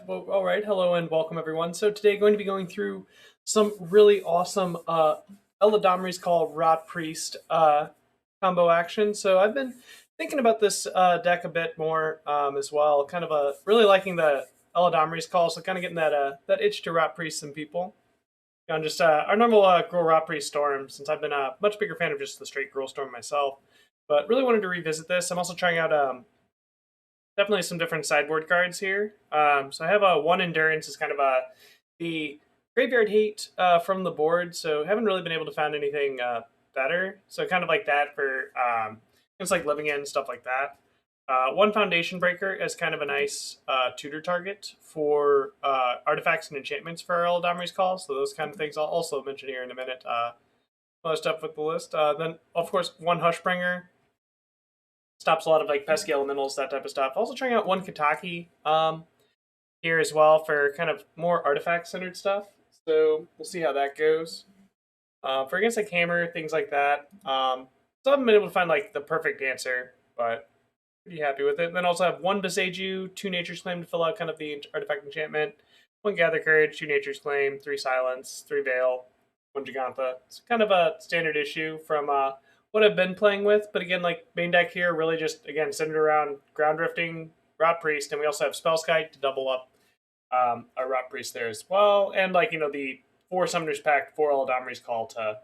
Well, all right. Hello and welcome, everyone. So today, going to be going through some really awesome Eladamri's Call Rotpriest combo action. So I've been thinking about this deck a bit more as well. Kind of really liking the Eladamri's Call. So kind of getting that itch to Rotpriest some people. On just our normal Gruul Rotpriest Storm, since I've been a much bigger fan of just the straight Gruul Storm myself. But really wanted to revisit this. I'm also trying out definitely some different sideboard cards here. So I have a one endurance is kind of the graveyard hate from the board. So haven't really been able to find anything better. So kind of like that for things like living in stuff like that. One foundation breaker as kind of a nice tutor target for artifacts and enchantments for Eladamri's Call. So those kind of things I'll also mention here in a minute. Most up with the list. Then of course one Hushbringer stops a lot of like pesky elementals, that type of stuff. Also trying out one Kataki here as well for kind of more artifact centered stuff. So we'll see how that goes. For against like hammer, things like that. So I haven't been able to find like the perfect answer, but pretty happy with it. And then also have one Boseiju, two Nature's Claim to fill out kind of the artifact enchantment, one Gather Courage, two Nature's Claim, three Silence, three Veil, one Jegantha. It's kind of a standard issue from what I've been playing with. But again, like main deck here, really just again centered around Ground Drifting, Rotpriest, and we also have Spellskite to double up our Rotpriest there as well. And like the four Summoners Pact, four Eladamri's Call to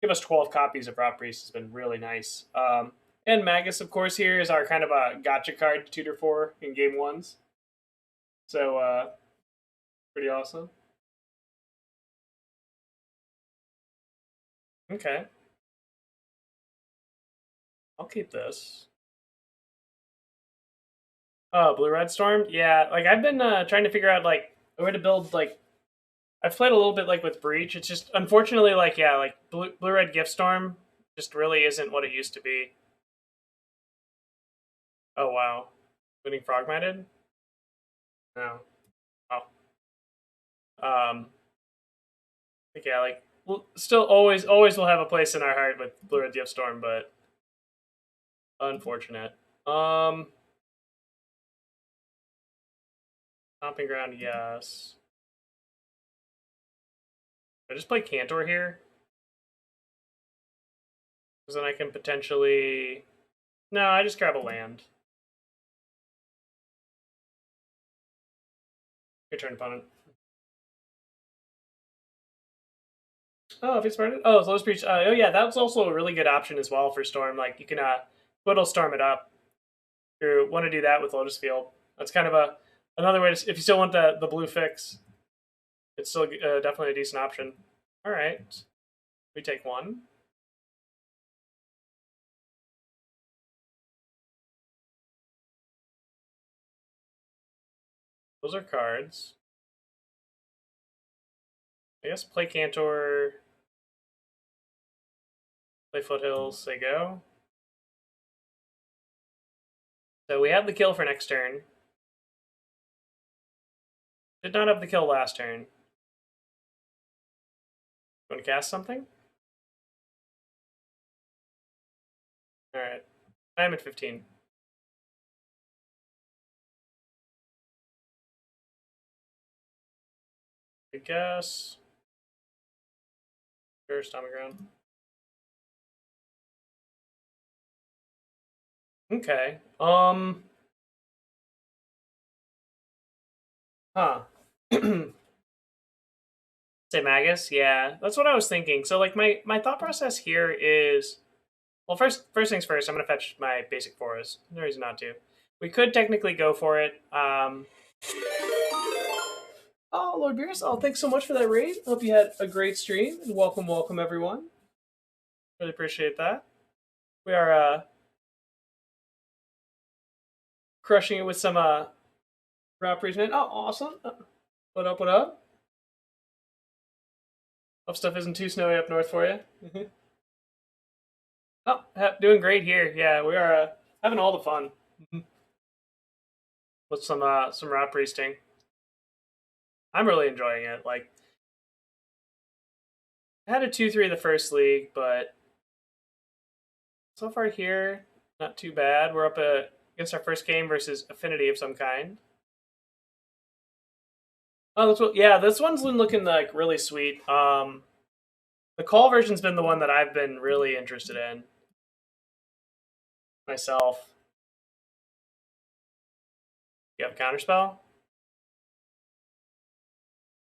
give us 12 copies of Rotpriest has been really nice. And Magus, of course, here is our kind of a gotcha card to tutor for in game ones. So pretty awesome. Okay. I'll keep this. Oh, Blue Red Storm? Yeah, like I've been trying to figure out like a way to build like I've played a little bit like with Breach. It's just unfortunately like yeah, like Blue Red Gift Storm just really isn't what it used to be. Oh wow. Winning Frogmited? No. Oh. Like, yeah, like we'll still always will have a place in our heart with Blue Red Gift Storm, but unfortunate. Stomping Ground, yes. I just play Cantor here. Because then I can potentially... No, I just grab a land. Good turn, opponent. Oh, if it's started? Oh, it's Lotus Breach. Oh, yeah, that was also a really good option as well for Storm. Like, you can Whittle Storm it up. If you want to do that with Lotus Field. That's kind of another way to... If you still want the blue fix, it's still definitely a decent option. All right. We take one. Those are cards. I guess play Cantor, play Foothills, they go. So we have the kill for next turn. Did not have the kill last turn. Want to cast something? Alright. I'm at 15. I guess. Sure, Stomping Ground. Okay. Huh. Say Magus? Yeah. That's what I was thinking. So like my thought process here is well first things first, I'm gonna fetch my basic forest. No reason not to. We could technically go for it. Oh, Lord Beerus, oh, thanks so much for that raid. Hope you had a great stream, and welcome, everyone. Really appreciate that. We are crushing it with some Rotpriest. Oh, awesome. What up, what up? Hope stuff isn't too snowy up north for you. Oh, doing great here. Yeah, we are having all the fun with some Rotpriesting. I'm really enjoying it. Like, I had a 2-3 the first league, but so far here, not too bad. We're up against our first game versus Affinity of some kind. Oh, yeah, this one's been looking like really sweet. The call version's been the one that I've been really interested in myself. You have a counterspell?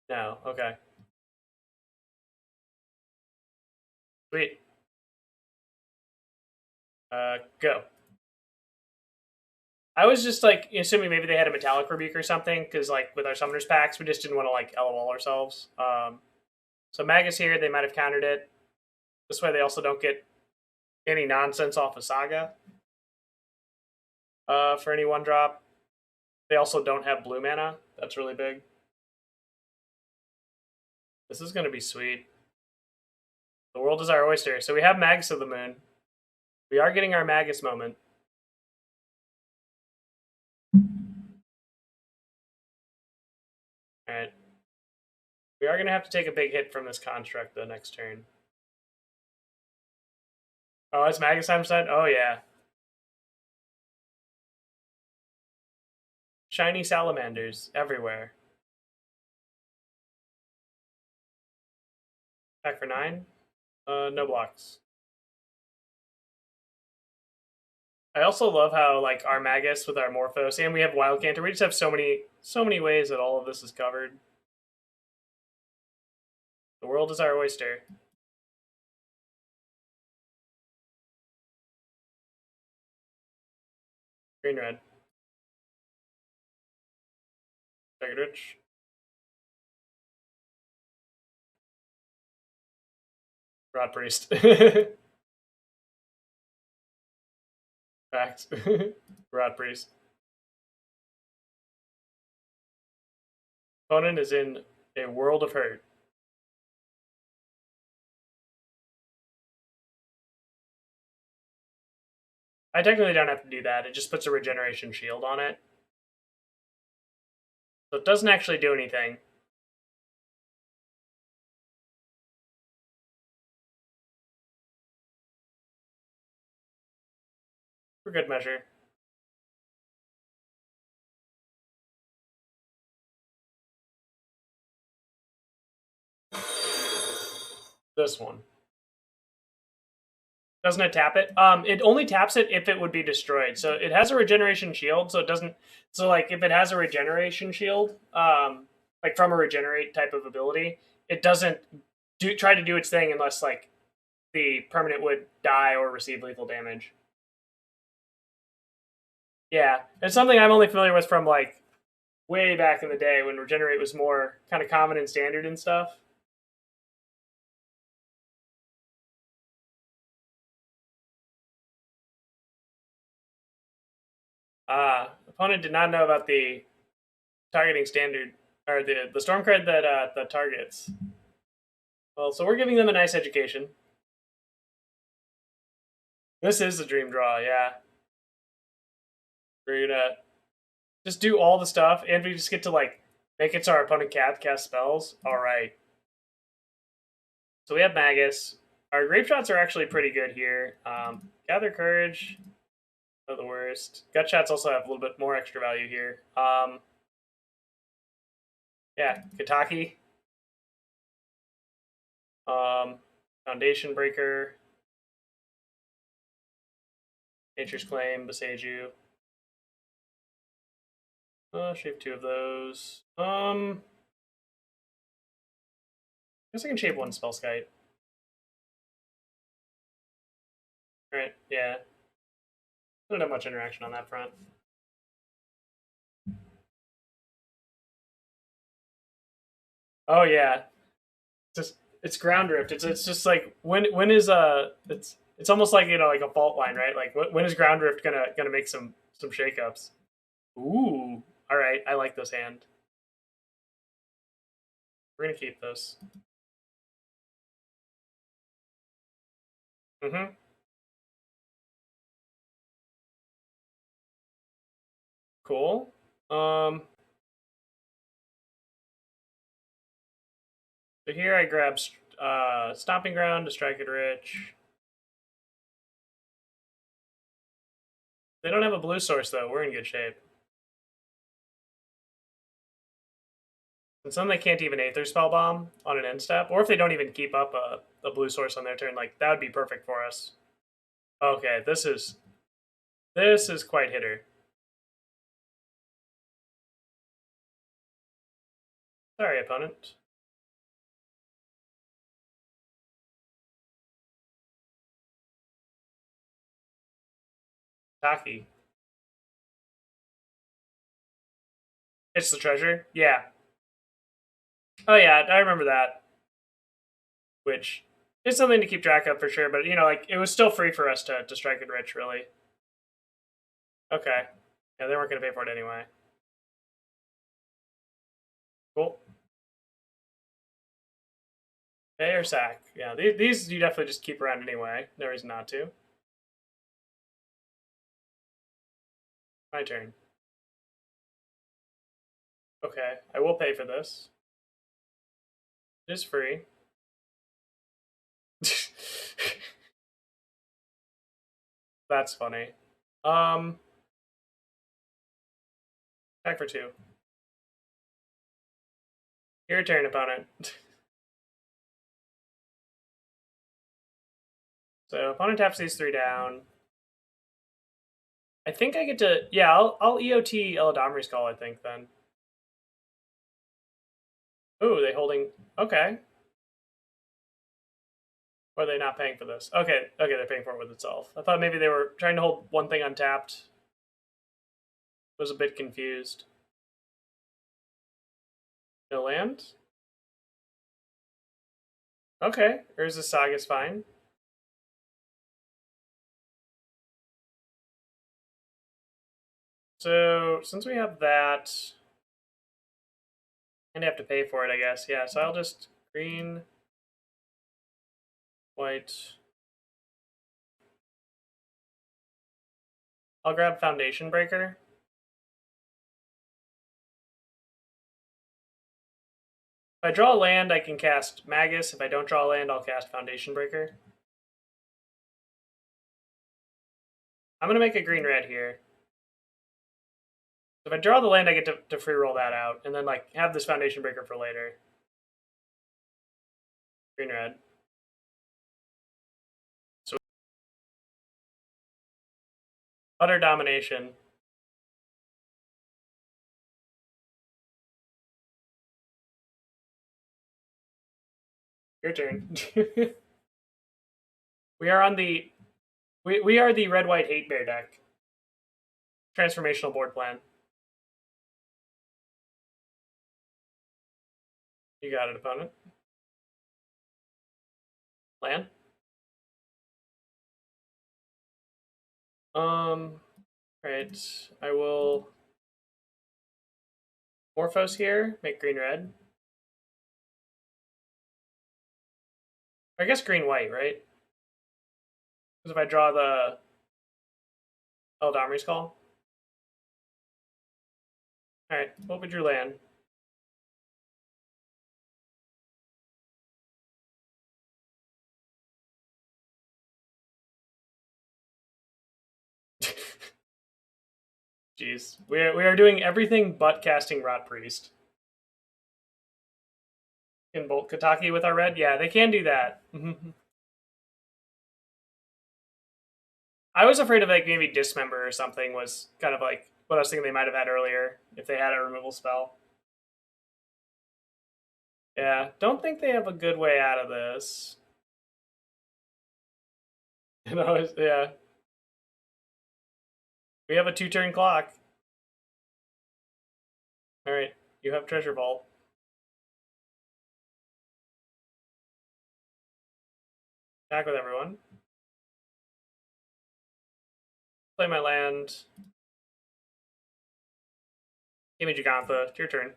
No. Okay. Sweet. Go. I was just like assuming maybe they had a metallic rebuke or something because like with our summoners packs, we just didn't want to like LOL ourselves. So Magus here, they might have countered it. This way, they also don't get any nonsense off of Saga. For any one drop, they also don't have blue mana. That's really big. This is going to be sweet. The world is our oyster. So we have Magus of the Moon. We are getting our Magus moment. All right. We are going to have to take a big hit from this construct the next turn. Oh, it's Magus time side? Oh, yeah. Shiny salamanders everywhere. Back for 9. No blocks. I also love how like our Magus with our Morphos, and we have Wild Cantor. We just have so many ways that all of this is covered. The world is our oyster. Green red. Target rich. Rotpriest. Pact. Rotpriest. Opponent is in a world of hurt. I technically don't have to do that. It just puts a regeneration shield on it. So it doesn't actually do anything. For good measure. This one. Doesn't it tap it? It only taps it if it would be destroyed. So it has a regeneration shield, so it doesn't. So like if it has a regeneration shield, like from a regenerate type of ability, it doesn't try to do its thing unless like the permanent would die or receive lethal damage. Yeah, it's something I'm only familiar with from like way back in the day when regenerate was more kind of common and standard and stuff. Opponent did not know about the targeting standard or the storm card that targets. Well, so we're giving them a nice education. This is a dream draw, yeah. We're gonna just do all the stuff, and we just get to like make it so our opponent can't cast spells. All right. So we have Magus. Our Grapeshots are actually pretty good here. Gather Courage, not the worst. Gut Shots also have a little bit more extra value here. Yeah, Kataki. Foundation Breaker. Nature's Claim, Boseiju. Shape 2 of those. I guess I can shape 1 Spellskite. Alright, yeah. I don't have much interaction on that front. Oh yeah. It's ground rift. It's just like when is it's almost like like a fault line, right? Like when is ground rift gonna make some shakeups? Ooh. Alright, I like this hand. We're gonna keep this. Mm-hmm. Cool. So here I grab Stomping Ground to strike it rich. They don't have a blue source though. We're in good shape. And some they can't even Aether Spellbomb on an end step, or if they don't even keep up a blue source on their turn, like that would be perfect for us. Okay, this is quite hitter. Sorry, opponent. Kataki. It's the treasure? Yeah. Oh yeah, I remember that. Which is something to keep track of for sure, but you know, like it was still free for us to strike it rich, really. Okay. Yeah, they weren't gonna pay for it anyway. Cool. Pay or sack. Yeah, these you definitely just keep around anyway. No reason not to. My turn. Okay, I will pay for this. It is free. That's funny. Attack for 2. Your turn, opponent. So opponent taps these 3 down. I think I get to, yeah, I'll EOT Eladamri's Call, I think, then. Ooh, they holding, okay. Or are they not paying for this? Okay, they're paying for it with itself. I thought maybe they were trying to hold one thing untapped. Was a bit confused. No land? Okay, Urza Saga's fine. So, since we have that, and have to pay for it, I guess. Yeah, so I'll just green, white. I'll grab Foundation Breaker. If I draw a land, I can cast Magus. If I don't draw a land, I'll cast Foundation Breaker. I'm going to make a green-red here. If I draw the land, I get to free roll that out, and then like have this Foundation Breaker for later. Green-red. So utter domination. Your turn. We are on the we are the red white hate bear deck. Transformational board plan. You got it, opponent. Land. Right. I will Morphose here, make green red. I guess green white, right? Because if I draw the Eladamri's Call. Alright, what would your land? Jeez. We are doing everything but casting Rotpriest. Can bolt Kataki with our red? Yeah, they can do that. I was afraid of like maybe Dismember or something was kind of like what I was thinking they might have had earlier if they had a removal spell. Yeah, don't think they have a good way out of this. You know, yeah. We have a 2-turn clock. Alright, you have Treasure Vault. Back with everyone. Play my land. Give me Jegantha. It's your turn.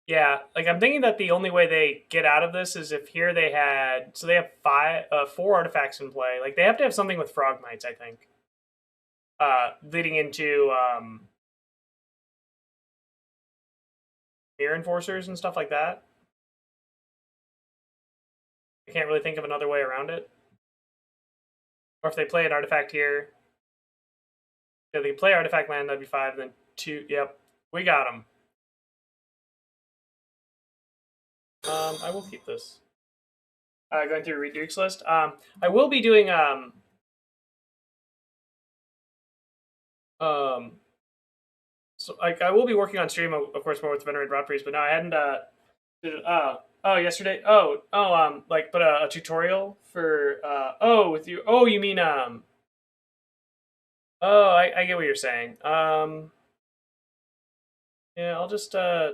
Yeah, like I'm thinking that the only way they get out of this is if here they had, so they have 4 artifacts in play. Like they have to have something with Frog Knights, I think, leading into Mirror Enforcers and stuff like that. I can't really think of another way around it. Or if they play an artifact here, if they play artifact land, that'd be 5. Then 2. Yep. We got him. I will keep this. Going through Redukes list. I will be doing so like I will be working on stream of course more with Venerated Rotpriest, but no, I hadn't yesterday. Like put a tutorial for with you. Oh, you mean oh, I get what you're saying. Yeah, I'll just do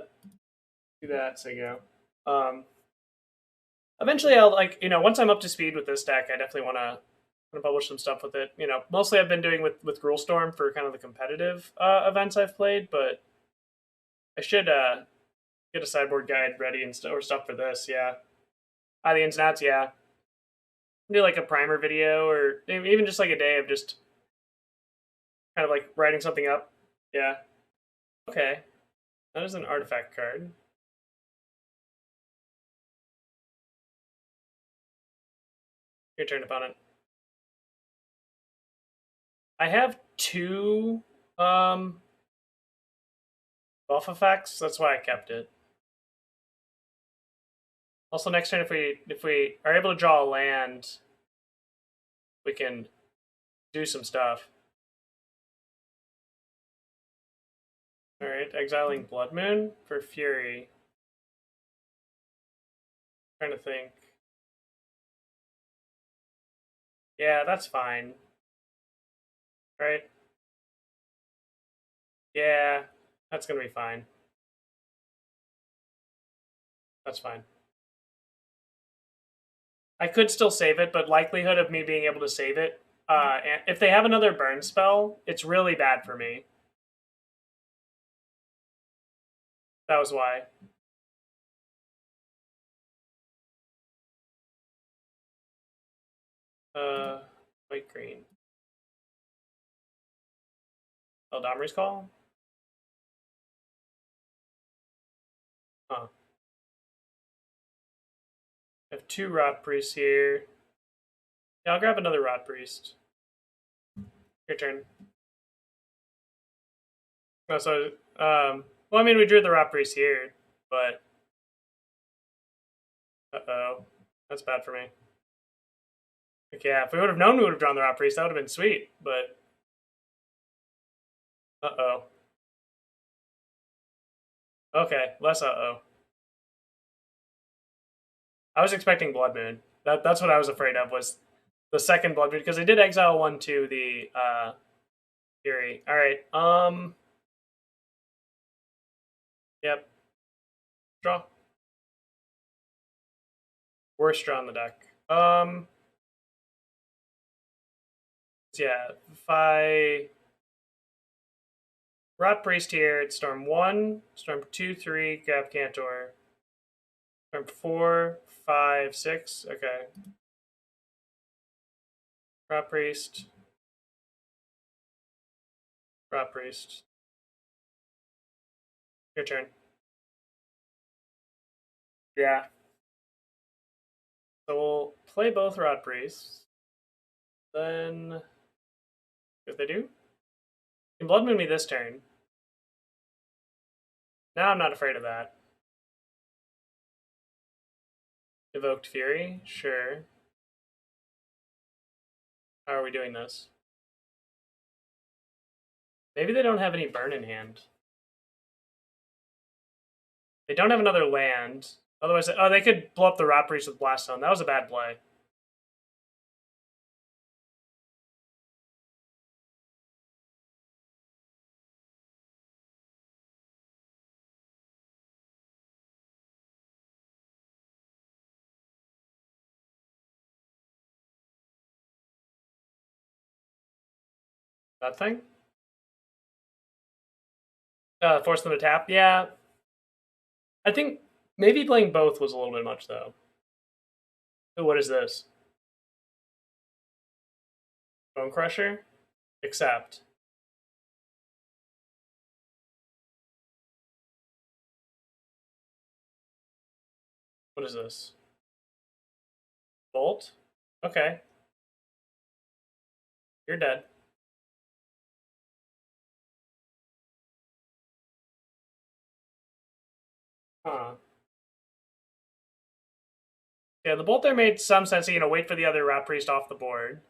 that. So you go. Eventually, I'll once I'm up to speed with this deck, I definitely want to publish some stuff with it. Mostly I've been doing with Gruulstorm for kind of the competitive events I've played, but I should get a sideboard guide ready or stuff for this. Yeah, the ins and outs. Yeah, do like a primer video or even just like a day of just kind of like writing something up. Yeah. Okay, that is an artifact card. Your turn, opponent. I have two buff effects. That's why I kept it. Also, next turn, if we are able to draw a land, we can do some stuff. All right, exiling Blood Moon for Fury. Trying to think. Yeah, that's fine. Right? Yeah, that's gonna be fine. That's fine. I could still save it, but likelihood of me being able to save it, if they have another burn spell, it's really bad for me. That was why. White green. Eladamri's Call? Huh. I have two Rotpriests here. Yeah, I'll grab another Rotpriest. Your turn. Oh, so, well, I mean, we drew the Rotpriest here, but... Uh-oh. That's bad for me. Like, yeah, if we would have known we would have drawn the Rotpriest, that would have been sweet, but... Uh-oh. Okay, less uh-oh. I was expecting Blood Moon. That's what I was afraid of, was the second Blood Moon, because I did exile one to the Fury. Alright, yep. Draw. Worst draw in the deck. Yeah, if I Rotpriest here, it's Storm 1, Storm 2, 3, Gap Cantor. Storm 4, 5, 6. Okay. Rotpriest. Rotpriest. Your turn. Yeah. So we'll play both Rotpriests. Then, if they do, you can Blood Moon me this turn. Now I'm not afraid of that. Evoked Fury? Sure. How are we doing this? Maybe they don't have any burn in hand. They don't have another land. Otherwise, oh, they could blow up the Rotpriest with Blast Zone. That was a bad play. That thing? Force them to tap? Yeah. I think maybe playing both was a little bit much, though. Ooh, what is this? Bone Crusher? Accept. What is this? Bolt? Okay. You're dead. Huh. Yeah, the bolt there made some sense. Wait for the other Rotpriest off the board.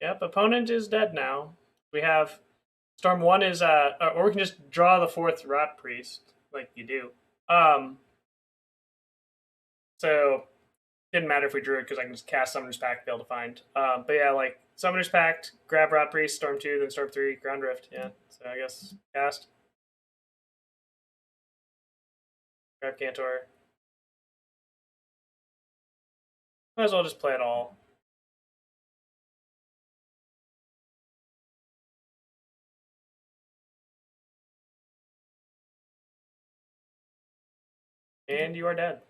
Yep, opponent is dead now. We have Storm 1 is or we can just draw the 4th Rotpriest, like you do. So didn't matter if we drew it because I can just cast Summoner's Pact, be able to find. But yeah, like Summoner's Pact, grab Rotpriest, Storm 2, then Storm 3, Ground Rift. Yeah, so I guess cast. Grab Cantor. Might as well just play it all. And you are dead.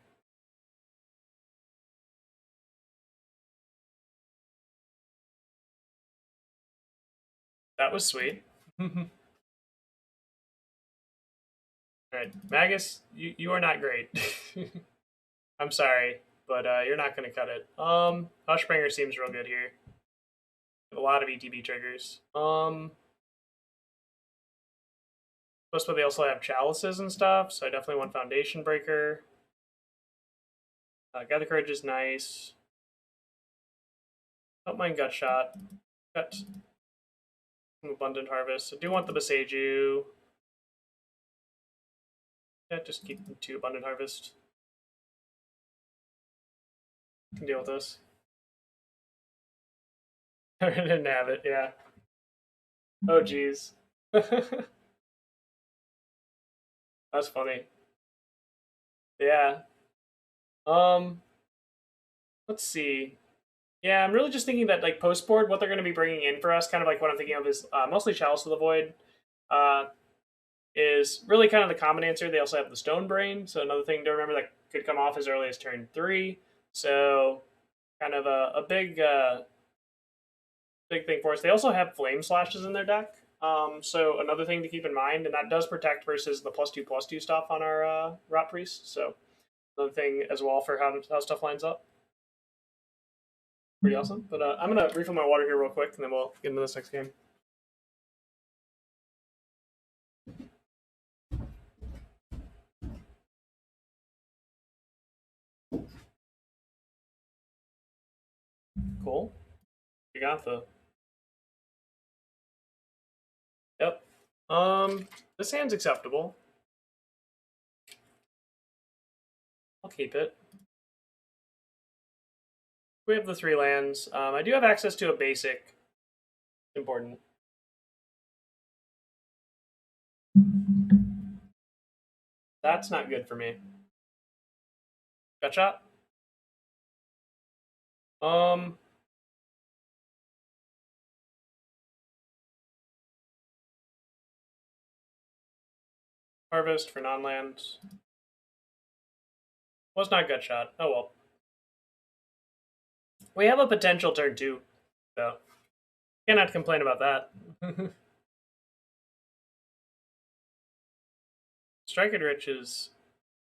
That was sweet. Alright, Magus, you are not great. I'm sorry, but you're not going to cut it. Hushbringer seems real good here. A lot of ETB triggers. Plus, but they also have chalices and stuff, so I definitely want Foundation Breaker. Gather Courage is nice. Don't mind Gut Shot. Cut. Abundant Harvest. I do want the Boseiju. Yeah, just keep them 2 Abundant Harvest. Can deal with this. I didn't have it, yeah. Oh, geez. That's funny. Yeah. Let's see. Yeah, I'm really just thinking that like post board, what they're going to be bringing in for us, kind of like what I'm thinking of is mostly Chalice of the Void. Is really kind of the common answer. They also have the Stone Brain, so another thing to remember that could come off as early as turn 3. So kind of a big thing for us. They also have Flame Slashes in their deck. So another thing to keep in mind, and that does protect versus the +2/+2 stuff on our Rotpriest. So another thing as well for how stuff lines up. Pretty awesome. But I'm gonna refill my water here real quick, and then we'll get into this next game. Cool. Jegantha. Yep. This hand's acceptable. I'll keep it. We have the 3 lands. I do have access to a basic. Important. That's not good for me. Gut shot. Harvest for non-lands. Was not gut shot. Oh well. We have a potential turn 2, so cannot complain about that. Strike it Rich is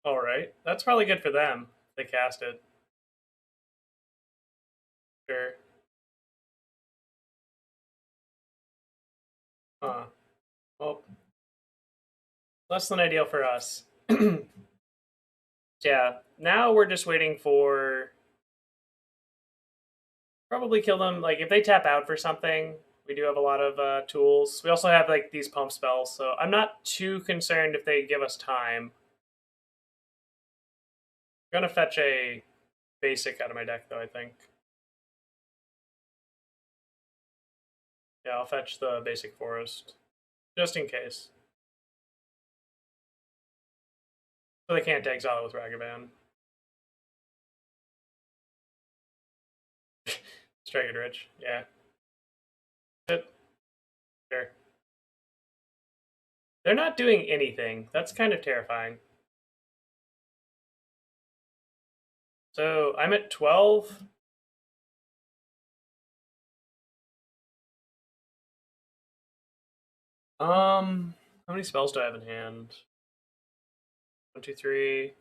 alright. That's probably good for them. They cast it. Sure. Well, less than ideal for us. Yeah, now we're just waiting for probably kill them. Like if they tap out for something, we do have a lot of tools. We also have like these pump spells, so I'm not too concerned if they give us time. I'm gonna fetch a basic out of my deck though, I think. Yeah, I'll fetch the basic forest. Just in case. So they can't exile it with Ragavan. Strike it Rich, yeah. Sure. They're not doing anything. That's kind of terrifying. So I'm at 12. How many spells do I have in hand? 1, 2, 3,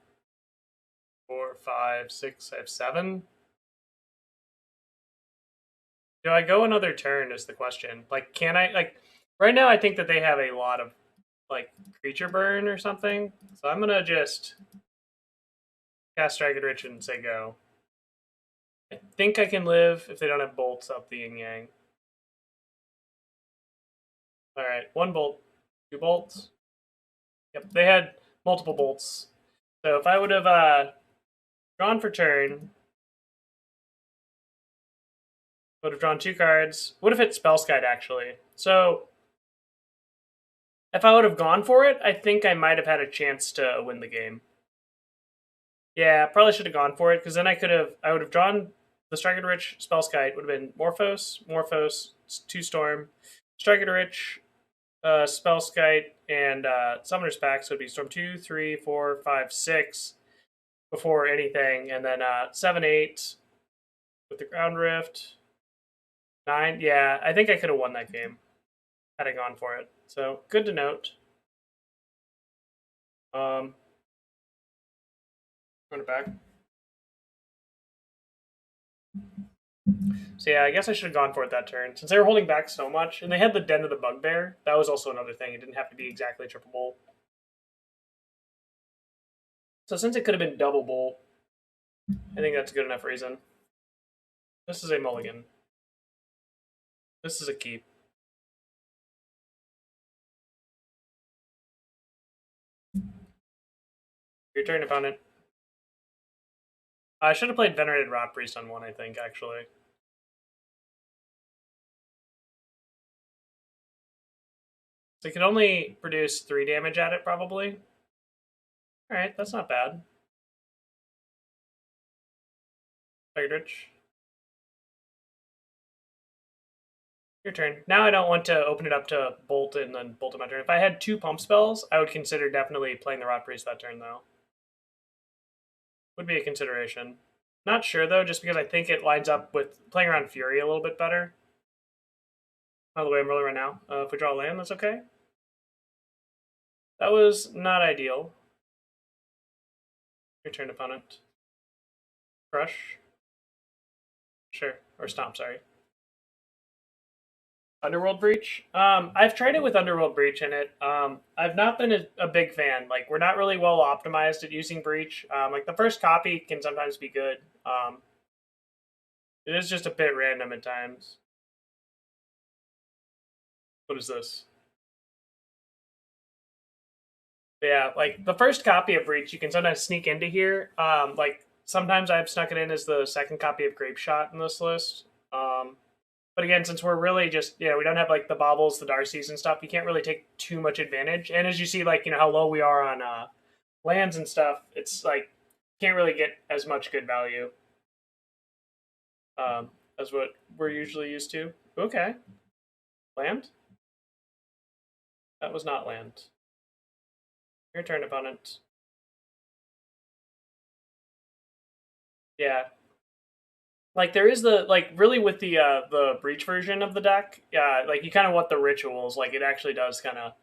4, 5, 6. I have 7. Do I go another turn is the question. Like, can I, like, right now I think that they have a lot of like creature burn or something. So I'm gonna just cast Dragon Rich and say go. I think I can live if they don't have bolts up the yin yang. Alright, 1 bolt, 2 bolts. Yep, they had multiple bolts. So if I would have drawn for turn, would have drawn 2 cards. Would have hit Spellskite actually. So if I would have gone for it, I think I might have had a chance to win the game. Yeah, probably should have gone for it because then I would have drawn the Striker Rich Spellskite. Would have been Morphose, 2 Storm, Striker Rich, Spellskite, and Summoner's Pact. So it'd be Storm 2, 3, 4, 5, 6 before anything, and then 7, 8 with the Ground Rift. 9, yeah, I think I could have won that game had I gone for it. So good to note. Run it back. So yeah, I guess I should have gone for it that turn. Since they were holding back so much, and they had the Den of the Bugbear, that was also another thing. It didn't have to be exactly triple bolt. So since it could have been double bolt, I think that's a good enough reason. This is a mulligan. This is a keep. Your turn, opponent. I should have played Venerated Rotpriest on 1, I think, actually. So you can only produce 3 damage at it, probably. Alright, that's not bad. Rich. Your turn. Now I don't want to open it up to bolt and then bolt on my turn. If I had 2 pump spells, I would consider definitely playing the Rotpriest that turn, though. Would be a consideration. Not sure, though, just because I think it lines up with playing around Fury a little bit better. By the way, I'm rolling right now. If we draw a land, that's okay. That was not ideal. Your turn, opponent. Crush. Sure. Or Stomp, sorry. Underworld Breach. I've tried it with Underworld Breach in it. I've not been a big fan. Like, we're not really well optimized at using Breach. Like, the first copy can sometimes be good. It is just a bit random at times. What is this? Yeah, like, the first copy of Breach, you can sometimes sneak into here. Like, sometimes I've snuck it in as the second copy of Grapeshot in this list. But again, since we're really just, we don't have like the Baubles, the Darcys and stuff, you can't really take too much advantage. And as you see, like, how low we are on lands and stuff, it's like, can't really get as much good value as what we're usually used to. Okay. Land? That was not land. Your turn, opponent. Yeah. Like, there is really with the Breach version of the deck, like, you kind of want the rituals. Like, it actually does kind of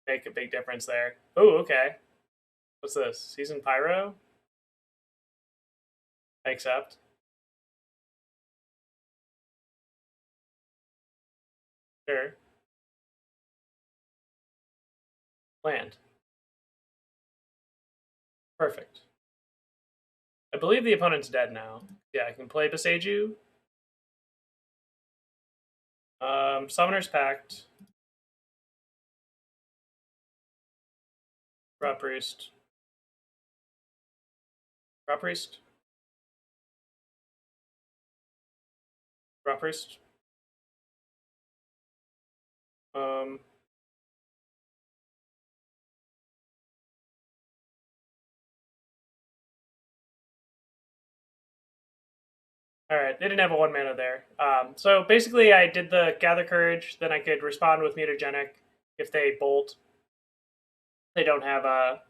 make a big difference there. Oh, okay. What's this? Season Pyro? I accept. Sure. Land. Perfect. I believe the opponent's dead now. Yeah, I can play Boseiju. Summoner's Pact. Rotpriest. Rotpriest. Rotpriest. Alright, they didn't have a 1 mana there. So basically I did the Gather Courage, then I could respond with Mutagenic if they bolt. They don't have a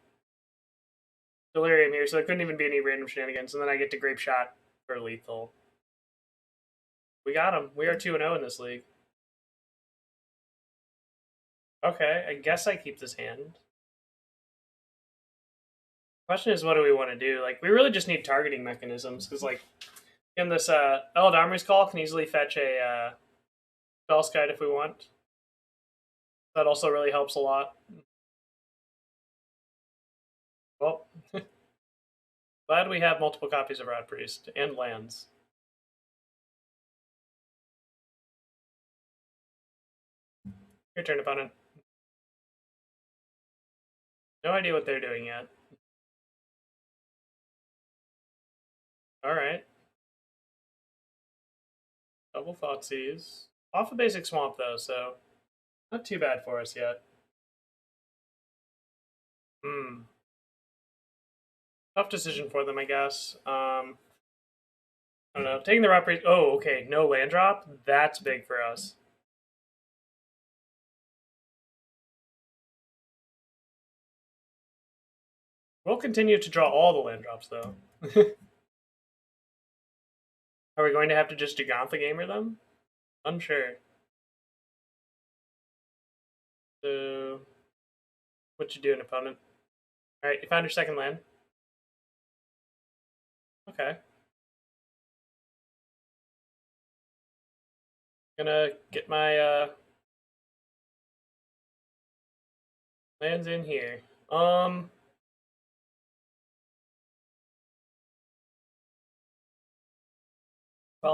Delirium here, so there couldn't even be any random shenanigans, and then I get to Grapeshot for lethal. We got him. We are 2-0 in this league. Okay, I guess I keep this hand. Question is, what do we want to do? Like, we really just need targeting mechanisms, because, like, in this Eladamri's Call can easily fetch a Spellskite if we want. That also really helps a lot. Well, glad we have multiple copies of Rotpriest and lands. Your turn, opponent. No idea what they're doing yet. Alright. Double Thoughtseize. Off a basic swamp, though, so not too bad for us yet. Tough decision for them, I guess. I don't know. Taking the Rotpriest. Oh, okay. No land drop? That's big for us. We'll continue to draw all the land drops, though. Are we going to have to just Jegantha gamer them? Unsure. So, what you doing, opponent? Alright, you found your second land. Okay. Gonna get my lands in here. Well,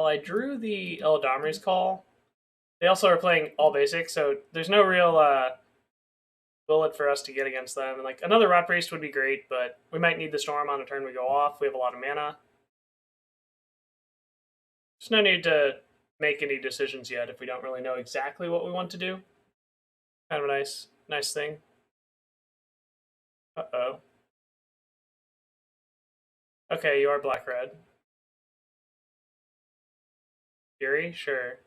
I drew the Eladamri's Call. They also are playing all basic, so there's no real bullet for us to get against them. And like another Rotpriest would be great, but we might need the Storm on the turn we go off. We have a lot of mana. There's no need to make any decisions yet if we don't really know exactly what we want to do. Kind of a nice thing. Uh-oh. Okay, you are black-red. Fury? Sure.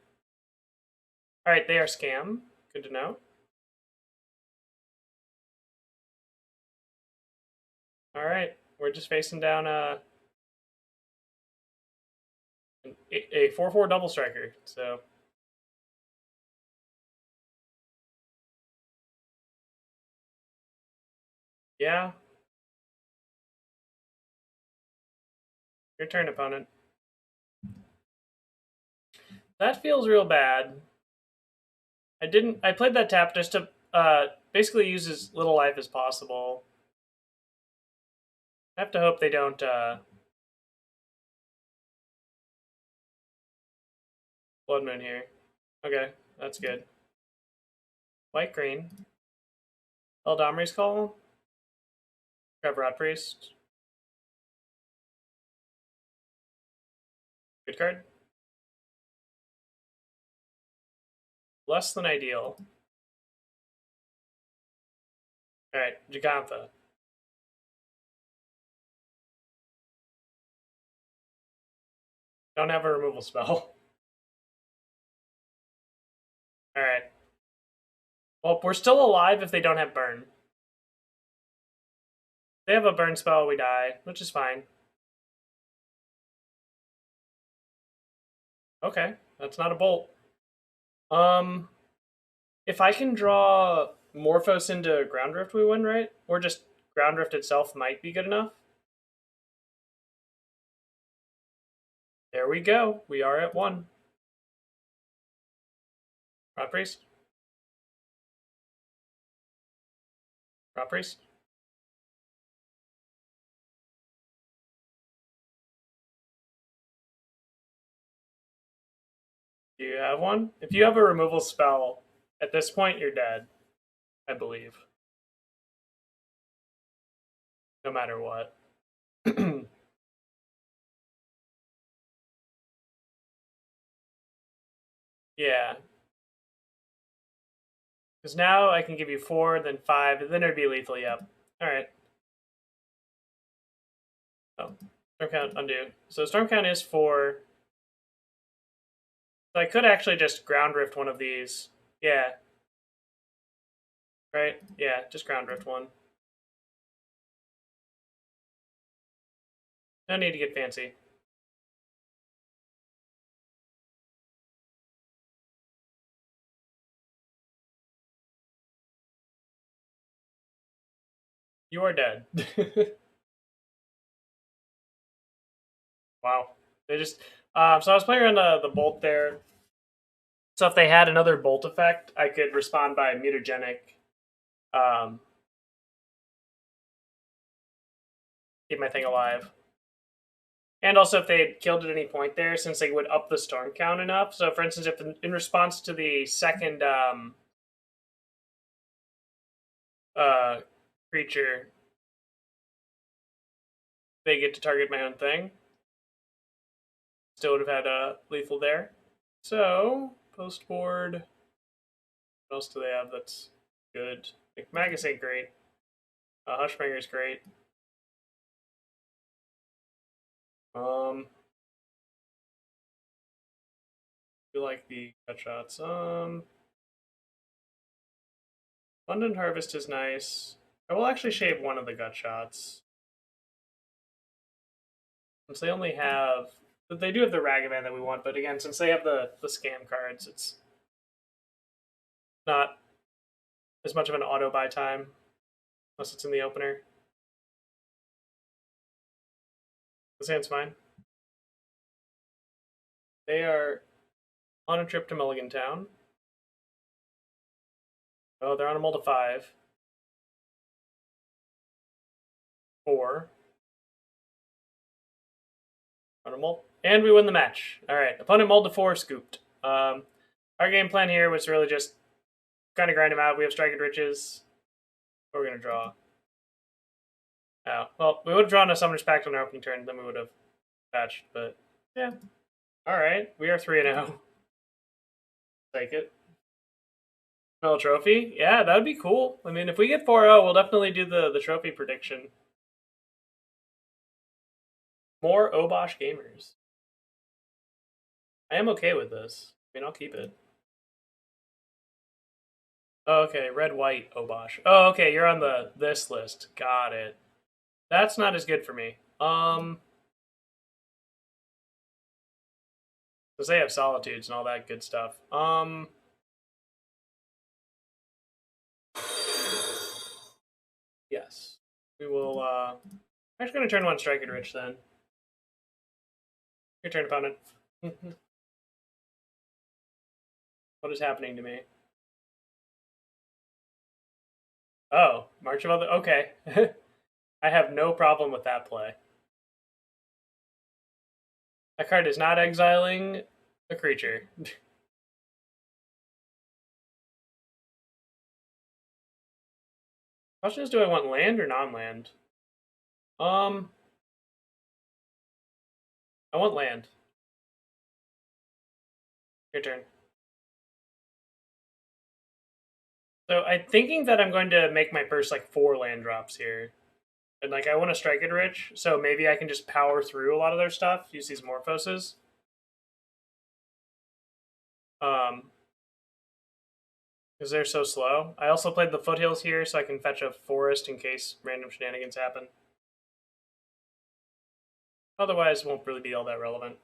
Alright, they are scam. Good to know. Alright, we're just facing down a 4/4 double striker, so yeah. Your turn, opponent. That feels real bad. I played that tap just to basically use as little life as possible. I have to hope they don't Blood Moon here. Okay, that's good. White green. Eladamri's Call. Grab Rotpriest. Good card. Less than ideal. Alright, Jegantha. Don't have a removal spell. Alright. Well, we're still alive if they don't have burn. If they have a burn spell, we die, which is fine. Okay, that's not a bolt. If I can draw Morphos into Ground Rift, we win, right? Or just Ground Rift itself might be good enough. There we go. We are at 1. Rotpriest. Rotpriest. Do you have one? If you have a removal spell, at this point you're dead, I believe. No matter what. Yeah. Because now I can give you 4, then 5, and then it'd be lethal, yep. Alright. Oh, Storm Count undo. So Storm Count is 4. So I could actually just Ground Rift one of these. Yeah. Right? Yeah, just Ground Rift one. No need to get fancy. You are dead. Wow. They just... so I was playing around the bolt there. So if they had another bolt effect, I could respond by Mutagenic. keep my thing alive. And also if they had killed at any point there, since they would up the storm count enough. So for instance, if in response to the second creature, they get to target my own thing, still would have had a lethal there. So, post board. What else do they have that's good? Like, Magus ain't great. Hushbringer is great. I feel like the cut shots. Abundant Harvest is nice. I will actually shave one of the gut shots. Since they only have, they do have the Ragavan that we want, but again, since they have the scam cards, it's not as much of an auto buy time, unless it's in the opener. The hand's fine. They are on a trip to Mulligan Town. Oh, they're on a mull to 5. 4. On a mull. And we win the match. Alright, opponent mulled to 4, scooped. Our game plan here was really just kind of grind him out. We have Strike and Riches. What are we going to draw? Oh, well, we would have drawn a Summoner's Pact on our opening turn, then we would have patched, but yeah. Alright, we are 3-0. Take it. Smell trophy? Yeah, that would be cool. I mean, if we get 4-0, we'll definitely do the trophy prediction. More Obosh gamers. I am okay with this. I mean, I'll keep it. Oh, okay, red-white Obosh. Oh, okay, you're on this list. Got it. That's not as good for me. Because they have Solitudes and all that good stuff. Yes. We will, I'm just going to turn 1 Strike and Rich then. Your turn, opponent. What is happening to me? Oh, March of Other... Okay. I have no problem with that play. That card is not exiling a creature. Question is, do I want land or non-land? I want land. Your turn. So I'm thinking that I'm going to make my first like 4 land drops here. And like I want to strike it rich, so maybe I can just power through a lot of their stuff, use these Morphoses. Because they're so slow. I also played the Foothills here, so I can fetch a forest in case random shenanigans happen. Otherwise, it won't really be all that relevant.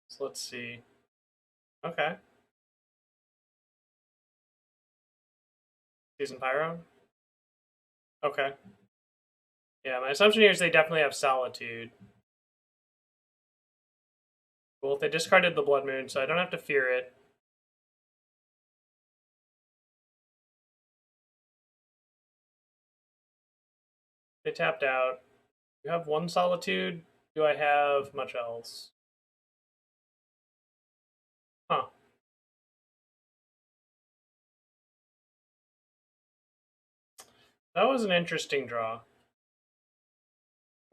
So let's see. Okay. Season Pyro? Okay. Yeah, my assumption here is they definitely have Solitude. Well, they discarded the Blood Moon, so I don't have to fear it. They tapped out. You have 1 Solitude. Do I have much else? Huh. That was an interesting draw.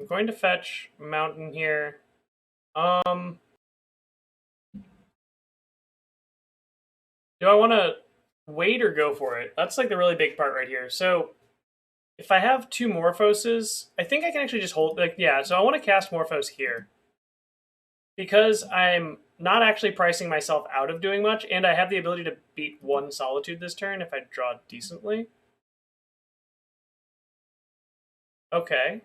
I'm going to fetch Mountain here. Do I want to wait or go for it? That's like the really big part right here. So if I have 2 Morphoses, I think I can actually just hold, like, yeah, so I want to cast Morphose here. Because I'm not actually pricing myself out of doing much, and I have the ability to beat 1 Solitude this turn if I draw decently. Okay.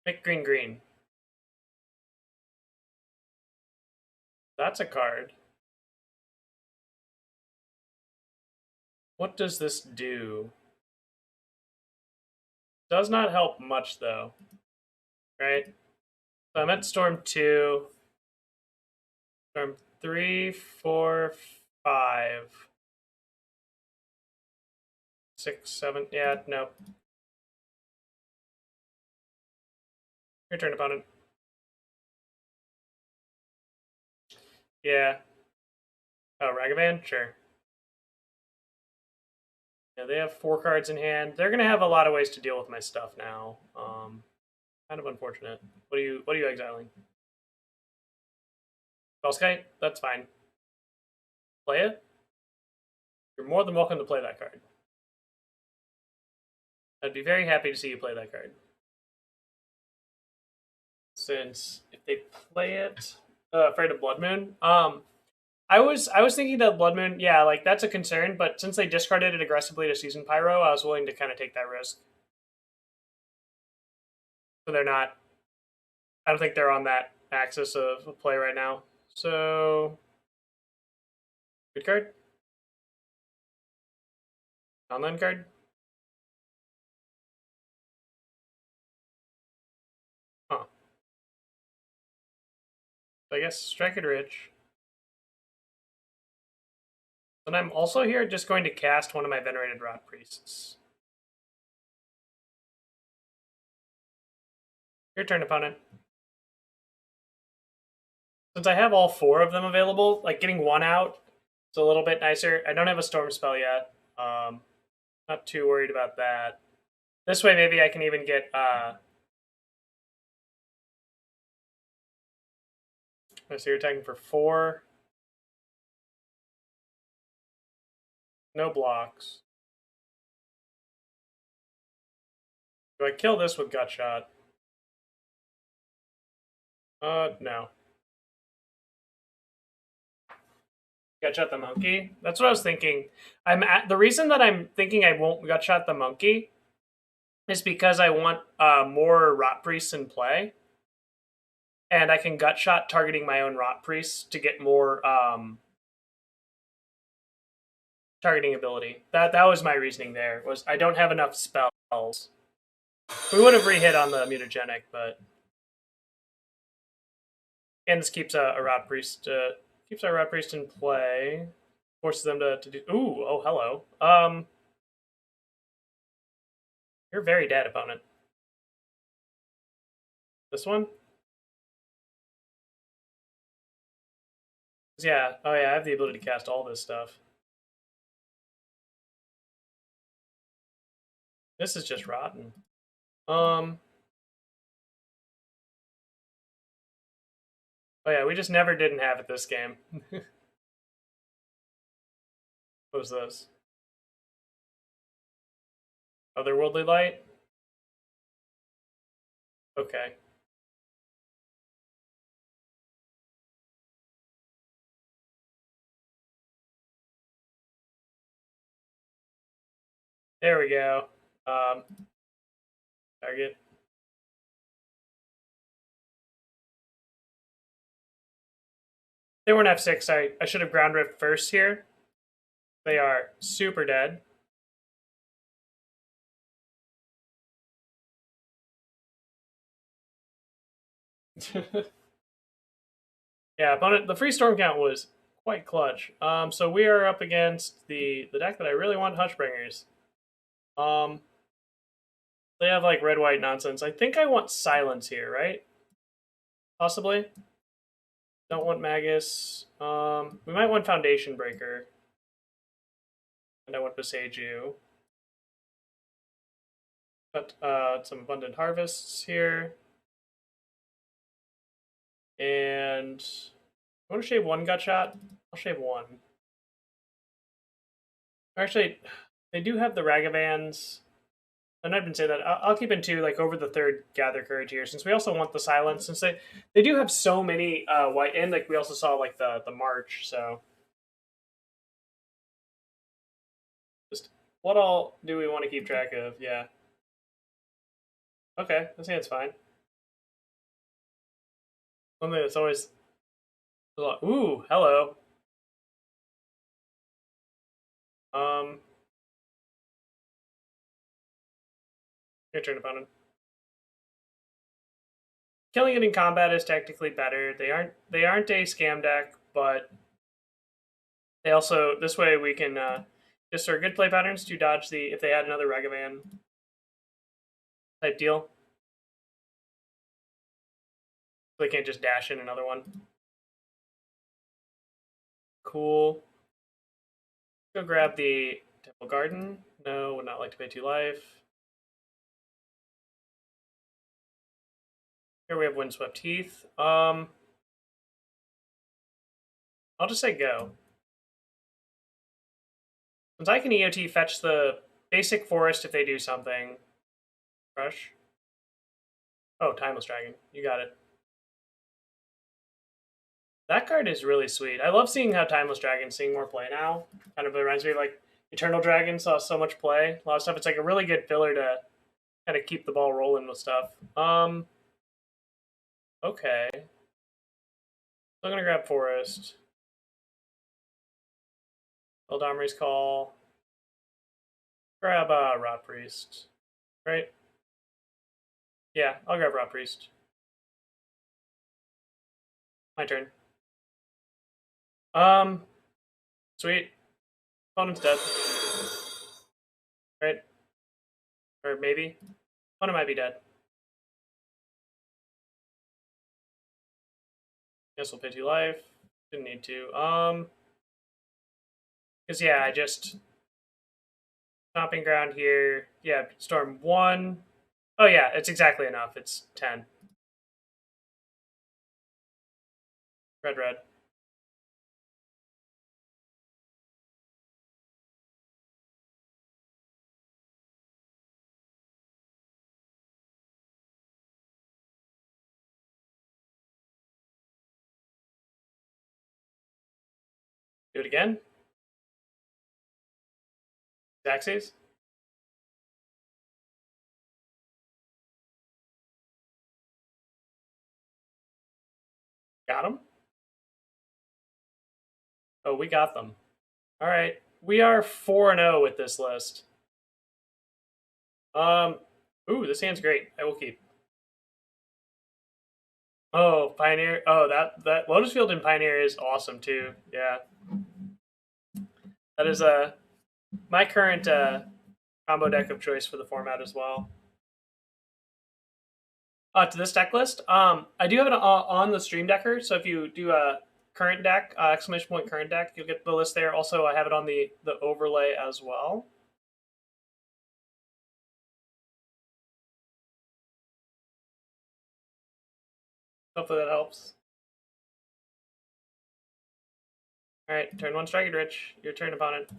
Pick green. That's a card. What does this do? Does not help much, though. Right? So I'm at Storm 2. Storm 3, 4, 5, 6, 7. Yeah, no. Your turn, opponent. Yeah. Oh, Ragavan? Sure. Yeah, they have 4 cards in hand. They're gonna have a lot of ways to deal with my stuff now. Kind of unfortunate. What are you exiling? Spellskite? That's fine. Play it? You're more than welcome to play that card. I'd be very happy to see you play that card. Since if they play it, Afraid of Blood Moon. I was thinking that Blood Moon, yeah, like that's a concern. But since they discarded it aggressively to Season Pyro, I was willing to kind of take that risk. So they're not. I don't think they're on that axis of play right now. So good card. Online card. Huh. I guess strike it rich. And I'm also here just going to cast one of my Venerated Rotpriests. Your turn, opponent. Since I have all 4 of them available, like getting one out is a little bit nicer. I don't have a Storm spell yet. Not too worried about that. This way, maybe I can even get. So you're attacking for 4. No blocks. Do I kill this with Gutshot? No. Gutshot the monkey? That's what I was thinking. The reason that I'm thinking I won't Gutshot the monkey is because I want more Rotpriests in play. And I can Gutshot targeting my own Rotpriests to get more targeting ability. That was my reasoning there, was I don't have enough spells. We would have re-hit on the Mutagenic, but... And this keeps a Rotpriest, keeps our Rotpriest in play. Forces them to do... Ooh, oh, hello. You're very dead, opponent. This one? Yeah, oh yeah, I have the ability to cast all this stuff. This is just rotten. Oh yeah, we just never didn't have it this game. What was this? Otherworldly Light? Okay. There we go. Target. They weren't F6. I should have Ground Rift first here. They are super dead. Yeah, opponent. The free storm count was quite clutch. So we are up against the deck that I really want, Hushbringers. They have like red white nonsense. I think I want silence here, right? Possibly. Don't want Magus. We might want Foundation Breaker. And I want Boseiju. But some Abundant Harvests here. And I want to shave 1 Gutshot. I'll shave 1. Actually, they do have the Ragavans. I'm not even say that. I'll keep in 2, like over the 3rd Gather Courage here, since we also want the silence. Since they do have so many white, and like we also saw like the March. So, just what all do we want to keep track of? Yeah. Okay, I think it's fine. Something that's always. Ooh, hello. Your turn, opponent. Killing it in combat is technically better. They aren't a scam deck, but They also, this way we can just sort of good play patterns to dodge the, if they add another Ragavan type deal. So they can't just dash in another one. Cool. Go grab the Temple Garden. No, would not like to pay 2 life. Here we have Windswept Heath. I'll just say go. Since I can EOT fetch the basic forest if they do something. Crush. Oh, Timeless Dragon. You got it. That card is really sweet. I love seeing how Timeless Dragon's seeing more play now. Kind of reminds me of like Eternal Dragon saw so much play. A lot of stuff. It's like a really good filler to kind of keep the ball rolling with stuff. Okay. So I'm gonna grab Forest. Eladamri's Call. Grab Rotpriest. Right? Yeah, I'll grab Rotpriest. My turn. Sweet. Opponent's dead. Right? Or maybe. Opponent might be dead. Guess we'll pay 2 life. Didn't need to. Because yeah, I just Stomping Ground here. Yeah, Storm 1. Oh yeah, it's exactly enough. It's 10. Red, red. Do it again. Xaxes. Got him. Oh, we got them. All right. We are 4-0 with this list. Ooh, this hand's great. I will keep. Oh, Pioneer. Oh, that Lotus Field in Pioneer is awesome too. Yeah. That is my current combo deck of choice for the format as well. To this deck list, I do have it on the Stream Decker. So if you do a current deck, exclamation point current deck, you'll get the list there. Also, I have it on the overlay as well. Hopefully that helps. All right, turn 1 Strike it Rich. Your turn, opponent.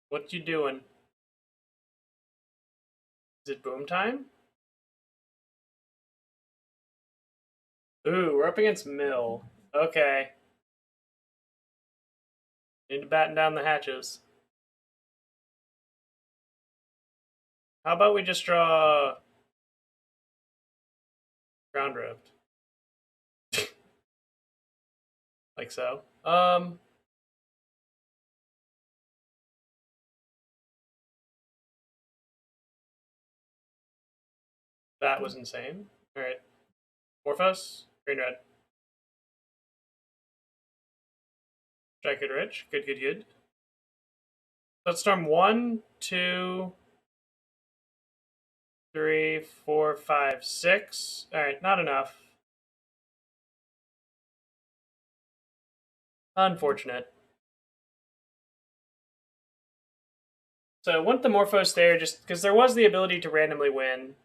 What you doing? Is it boom time? Ooh, we're up against Mill. Okay. Need to batten down the hatches. How about we just draw Ground Rift? Like so. That was insane. All right. Morphos, green red. Strike it rich. Good, good, good. Let's storm 1, 2, 3, 4, 5, 6. All right, not enough. Unfortunate. So I want the Morphos there just because there was the ability to randomly win.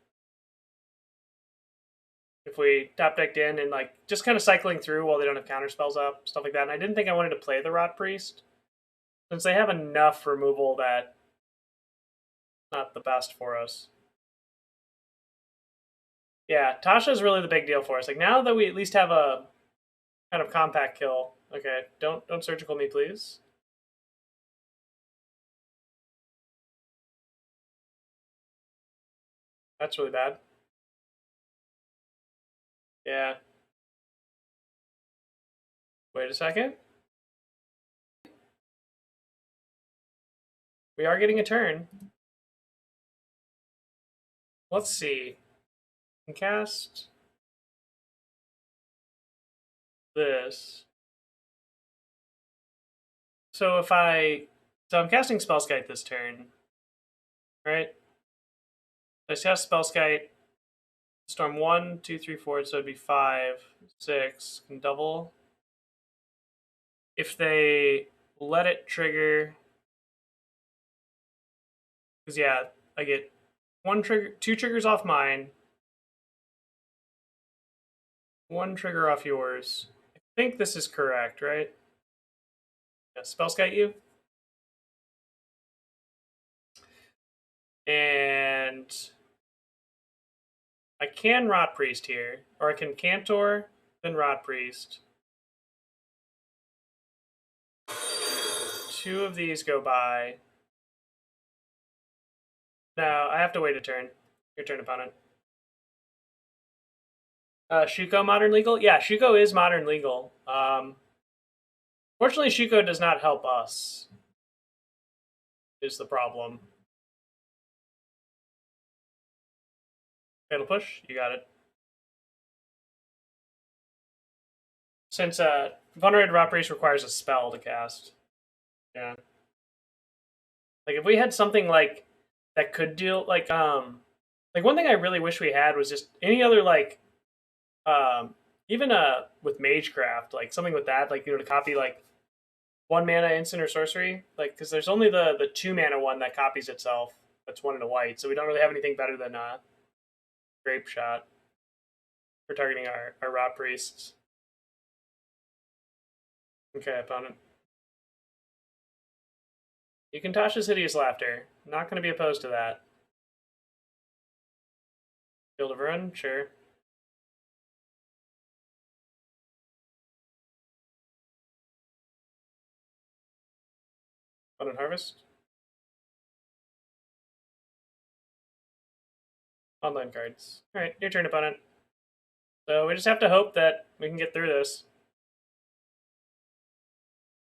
If we top decked in and like just kind of cycling through while they don't have counter spells up, stuff like that. And I didn't think I wanted to play the Rotpriest since they have enough removal that not the best for us. Yeah, Tasha's really the big deal for us. Like now that we at least have a kind of compact kill. Okay, don't surgical me, please. That's really bad. Yeah. Wait a second. We are getting a turn. Let's see. Can cast this. So I'm casting Spellskite this turn, right? So I cast Spellskite, storm 1, 2, 3, 4, so it'd be 5, 6, can double. If they let it trigger, because yeah, I get 2 triggers off mine, 1 trigger off yours. I think this is correct, right? Yeah, Spellskite you. And I can Rotpriest here, or I can Cantor, then Rotpriest. 2 of these go by. No, I have to wait a turn. Your turn, opponent. Shuko modern legal? Yeah, Shuko is modern legal. Fortunately, Shuko does not help us. Is the problem. It'll push. You got it. Since Venerated Rotpriest requires a spell to cast. Yeah. Like if we had something like that could deal like one thing I really wish we had was just any other like even with Magecraft, like something with that, like to copy like 1 mana instant or sorcery, like because there's only the 2 mana one that copies itself. That's 1 and a white, so we don't really have anything better than Grapeshot for targeting our Rot Priests. Okay, opponent. You can Tasha's Hideous Laughter. Not going to be opposed to that. Field of Ruin, sure. Opponent Harvest. Online cards. Alright, your turn, opponent. So we just have to hope that we can get through this.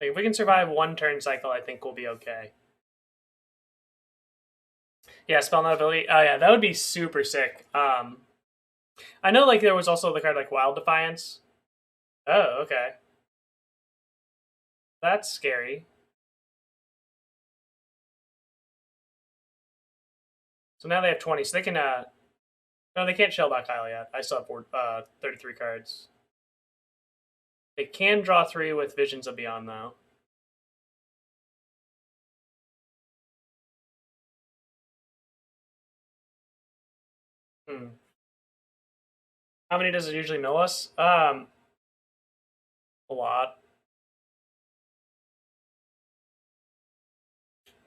Like if we can survive 1 turn cycle, I think we'll be okay. Yeah, spell not ability. Oh yeah, that would be super sick. I know like there was also the card like Wild Defiance. Oh, okay. That's scary. So now they have 20, so they can no, they can't Shelldock Isle yet. I still have 33 cards. They can draw 3 with Visions of Beyond though. How many does it usually mill us? A lot.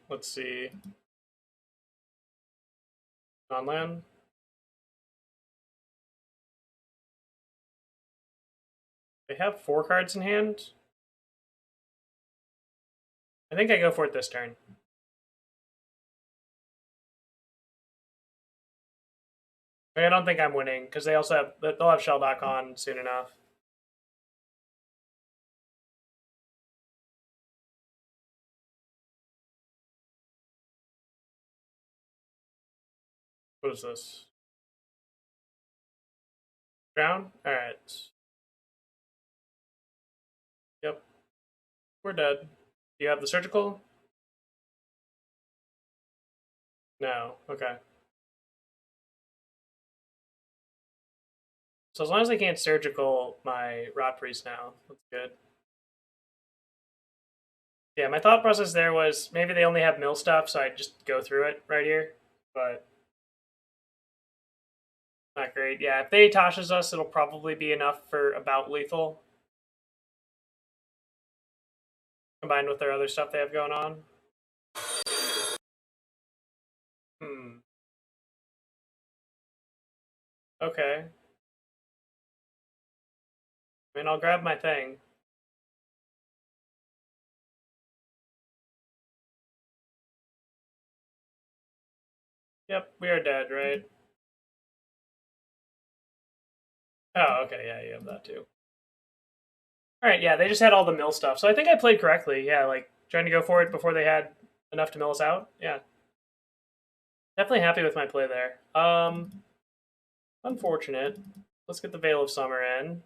Let's see. Non-land. They have 4 cards in hand. I think I go for it this turn. I don't think I'm winning because they'll have Shelldock on soon enough. What is this? Ground? Alright. Yep. We're dead. Do you have the surgical? No. Okay. So as long as I can't surgical my Rotpriest now, that's good. Yeah, my thought process there was maybe they only have mill stuff, so I'd just go through it right here. But not great. Yeah, if they Tasha's us, it'll probably be enough for about lethal. Combined with their other stuff they have going on. Okay. I mean, I'll grab my thing. Yep, we are dead, right? Oh, okay, yeah, you have that too. Alright, yeah, they just had all the mill stuff. So I think I played correctly. Yeah, like trying to go for it before they had enough to mill us out. Yeah. Definitely happy with my play there. Unfortunate. Let's get the Veil of Summer in.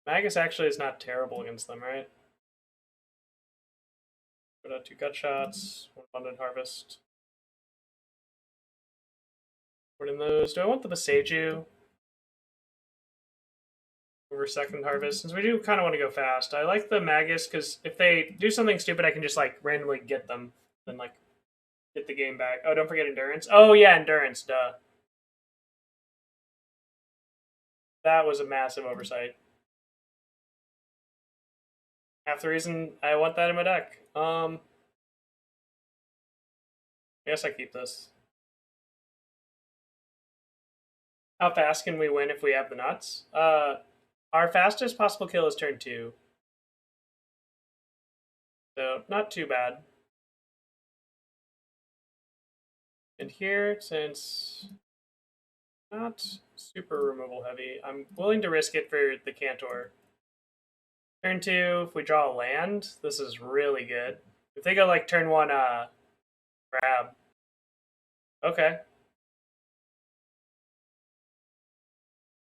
Magus actually is not terrible against them, right? Put out 2 gut shots, 1 abundant harvest. Put in those. Do I want the Boseiju over second harvest? Since we do kind of want to go fast. I like the Magus because if they do something stupid, I can just like randomly get them and like get the game back. Oh, don't forget endurance. Oh yeah, endurance. Duh. That was a massive oversight. Half the reason I want that in my deck. I guess I keep this. How fast can we win if we have the nuts? Our fastest possible kill is turn 2. So, not too bad. And here, since not super removal heavy, I'm willing to risk it for the Cantor. Turn 2, if we draw a land, this is really good. If they go like turn 1, grab. Okay.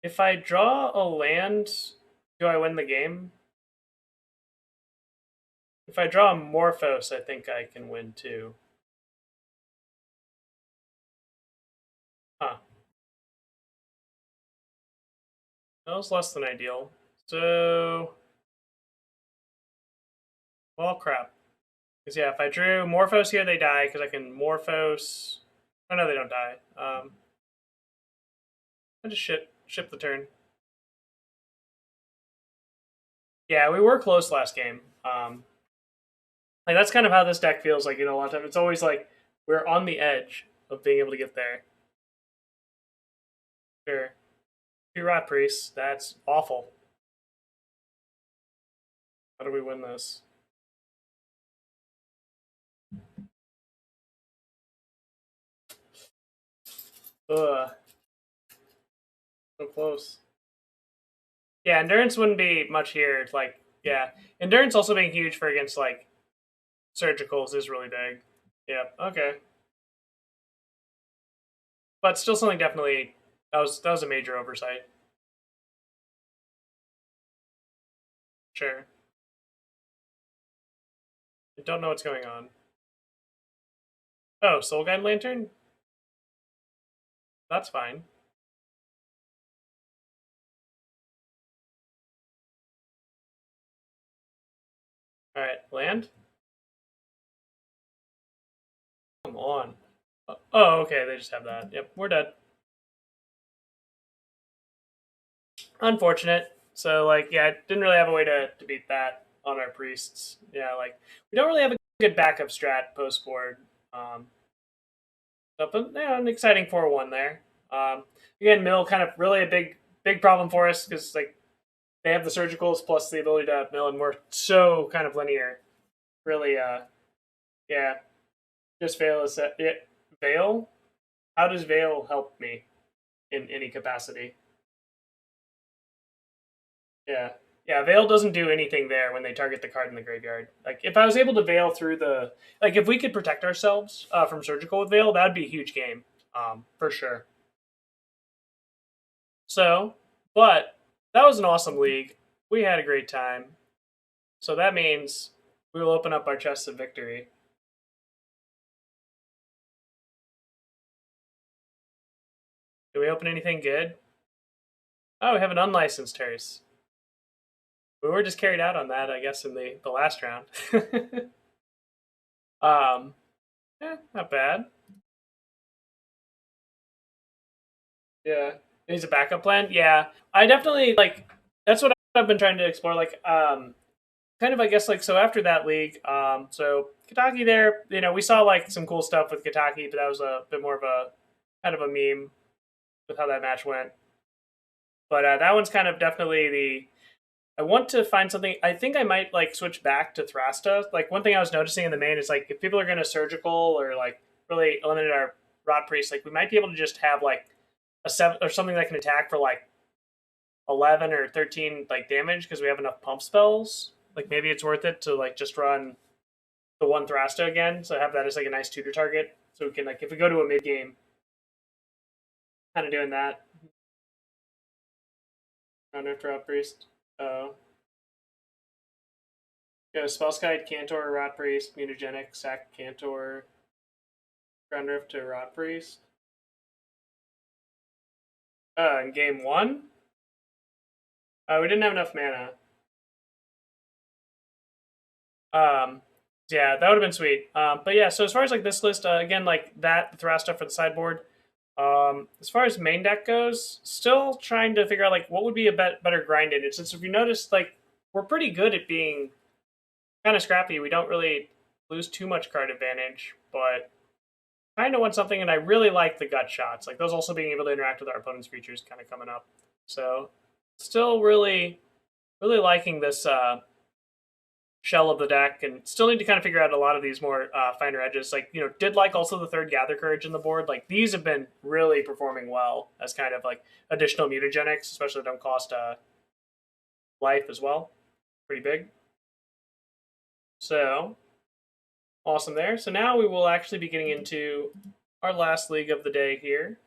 If I draw a land, do I win the game? If I draw a Morphose, I think I can win too. Huh. That was less than ideal. So, well, crap. Because yeah, if I drew Morphose here, they die because I can Morphose. Oh no, they don't die. I just ship the turn. Yeah, we were close last game. Like that's kind of how this deck feels like. A lot of time it's always like we're on the edge of being able to get there. Sure. 2 Rotpriests. That's awful. How do we win this? Ugh. So close. Yeah, endurance wouldn't be much here. It's like, yeah. Endurance also being huge for against like surgicals is really big. Yeah, okay. But still something definitely that was a major oversight. Sure. I don't know what's going on. Oh, Soul Guide Lantern? That's fine. Alright, land? Come on. Oh, okay, they just have that. Yep, we're dead. Unfortunate. So, like, yeah, didn't really have a way to beat that on our priests. Yeah, like, we don't really have a good backup strat post board. So, but, yeah, an exciting 4-1 there. Again, mill kind of really a big problem for us because, like, they have the surgicals plus the ability to mill, and we're so kind of linear. Really, yeah, just Veil is yeah, Veil. How does Veil help me in any capacity? Yeah. Yeah, Veil doesn't do anything there when they target the card in the graveyard. Like, if I was able to Veil through the... Like, if we could protect ourselves from Surgical with Veil, that'd be a huge game. For sure. So, but that was an awesome league. We had a great time. So that means we will open up our chests of victory. Do we open anything good? Oh, we have an unlicensed hearse. We were just carried out on that, I guess, in the last round. Not bad. Yeah. Needs a backup plan? Yeah. I definitely like that's what I've been trying to explore. Like, kind of I guess like so after that league, so Kataki there, we saw like some cool stuff with Kataki, but that was a bit more of a kind of a meme with how that match went. But that one's kind of definitely the I want to find something. I think I might like switch back to Thrasta. Like one thing I was noticing in the main is like if people are going to surgical or like really eliminate our rod priest, like we might be able to just have like a 7 or something that can attack for like 11 or 13 like damage because we have enough pump spells. Like maybe it's worth it to like just run the one Thrasta again, so have that as like a nice tutor target. So we can like if we go to a mid game, kind of doing that. Round after up priest. Oh. Go Spellskite, Cantor, Rotpriest, Mutagenic, sack Cantor, Ground Rift to Rotpriest. In game 1? We didn't have enough mana. Yeah, that would have been sweet. But yeah, so as far as like this list, again, like that, the Thras stuff for the sideboard. As far as main deck goes, still trying to figure out like what would be a better grind in it. Since if you notice, like we're pretty good at being kind of scrappy. We don't really lose too much card advantage, but kind of want something. And I really like the gut shots, like those also being able to interact with our opponent's creatures, kind of coming up. So still really liking this shell of the deck, and still need to kind of figure out a lot of these more finer edges. Like, you know, did like also the third Gather Courage in the board. Like these have been really performing well as kind of like additional mutagenics, especially that don't cost life as well. Pretty big. So awesome there. So now we will actually be getting into our last league of the day here.